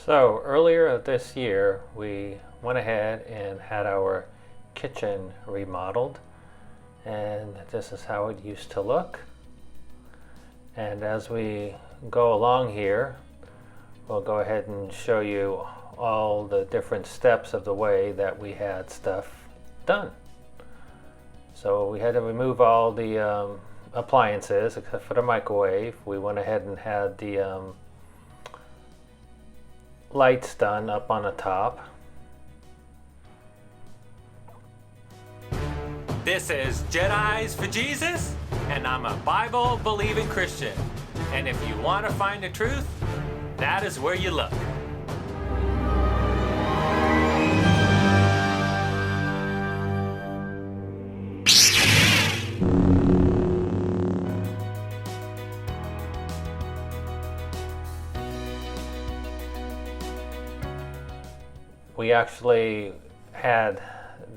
So earlier this year we went ahead and had our kitchen remodeled, and this is how it used to look. And as we go along here, we'll go ahead and show you all the different steps of the way that we had stuff done. So we had to remove all the appliances except for the microwave. We went ahead and had the lights done up on the top. This is Jedis for Jesus, and I'm a Bible-believing Christian. And if you want to find the truth, that is where you look. We actually had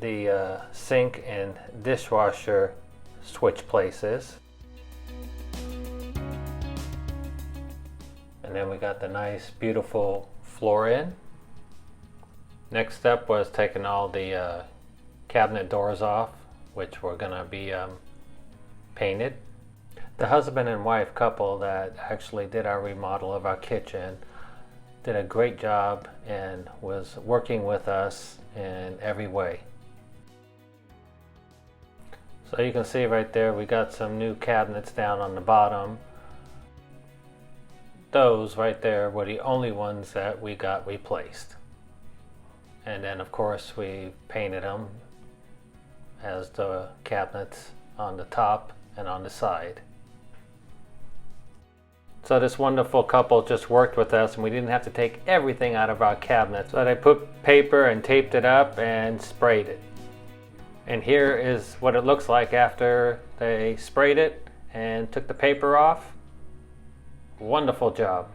the sink and dishwasher switch places. And then we got the nice beautiful floor in. Next step was taking all the cabinet doors off, which were gonna be painted. The husband and wife couple that actually did our remodel of our kitchen did a great job and was working with us in every way. So you can see right there we got some new cabinets down on the bottom. Those right there were the only ones that we got replaced. And then of course we painted them as the cabinets on the top and on the side. So this wonderful couple just worked with us, and we didn't have to take everything out of our cabinets. So they put paper and taped it up and sprayed it. And here is what it looks like after they sprayed it and took the paper off. Wonderful job.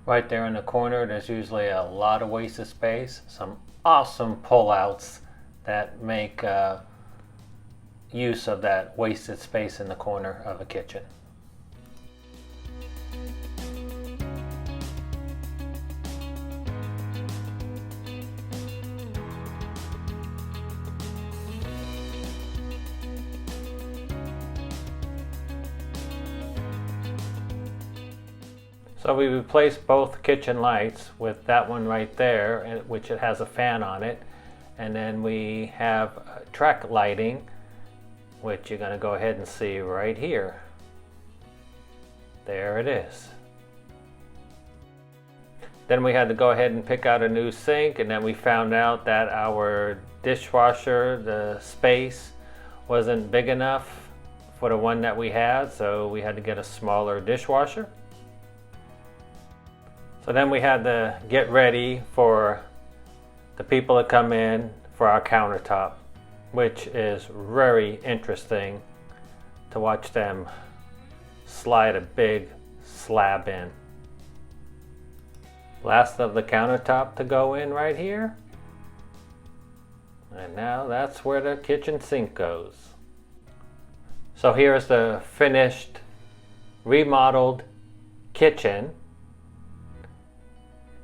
Right there in the corner, there's usually a lot of wasted space. Some awesome pull-outs that make use of that wasted space in the corner of a kitchen. So we replaced both kitchen lights with that one right there, which it has a fan on it, and then we have track lighting, which you're going to go ahead and see right here. There it is. Then we had to go ahead and pick out a new sink, and then we found out that our dishwasher, the space wasn't big enough for the one that we had, so we had to get a smaller dishwasher. So then we had to get ready for the people that come in for our countertop, which is very interesting to watch them slide a big slab in. Last of the countertop to go in right here. And now that's where the kitchen sink goes. So here's the finished, remodeled kitchen.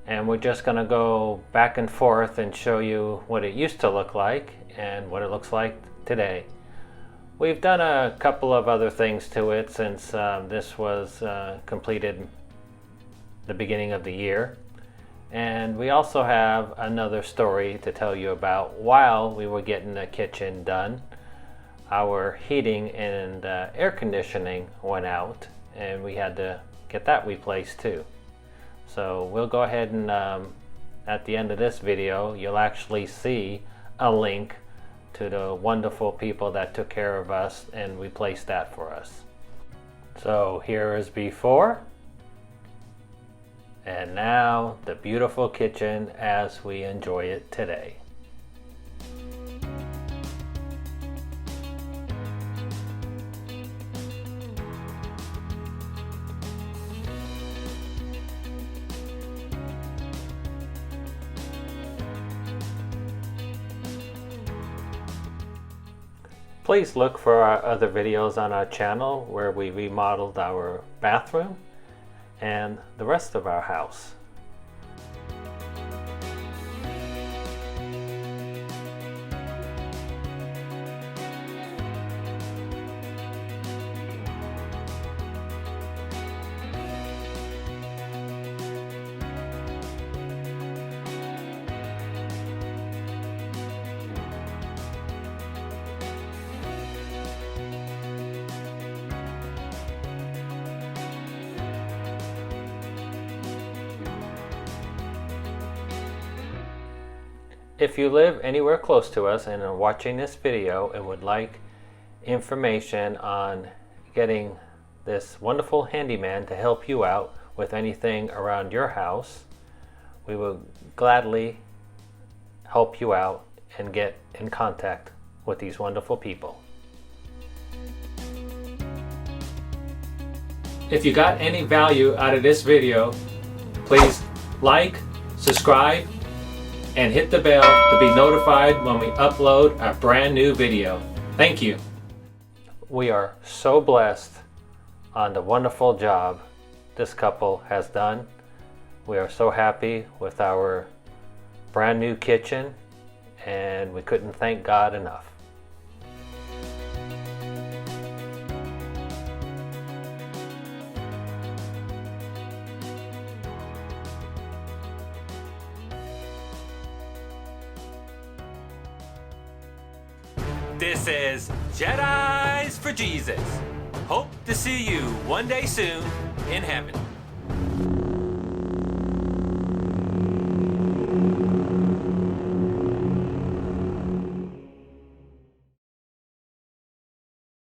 And we're just going to go back and forth and show you what it used to look like and what it looks like today. We've done a couple of other things to it since this was completed the beginning of the year. And we also have another story to tell you about while we were getting the kitchen done. Our heating and air conditioning went out, and we had to get that replaced too. So we'll go ahead and at the end of this video, you'll actually see a link to the wonderful people that took care of us and replaced that for us. So here is before, and now the beautiful kitchen as we enjoy it today. Please look for our other videos on our channel where we remodeled our bathroom, and the rest of our house. If you live anywhere close to us and are watching this video and would like information on getting this wonderful handyman to help you out with anything around your house, we will gladly help you out and get in contact with these wonderful people. If you got any value out of this video, please like, subscribe, and hit the bell to be notified when we upload a brand new video. Thank you. We are so blessed on the wonderful job this couple has done. We are so happy with our brand new kitchen, and we couldn't thank God enough. This is Jedis for Jesus. Hope to see you one day soon in heaven.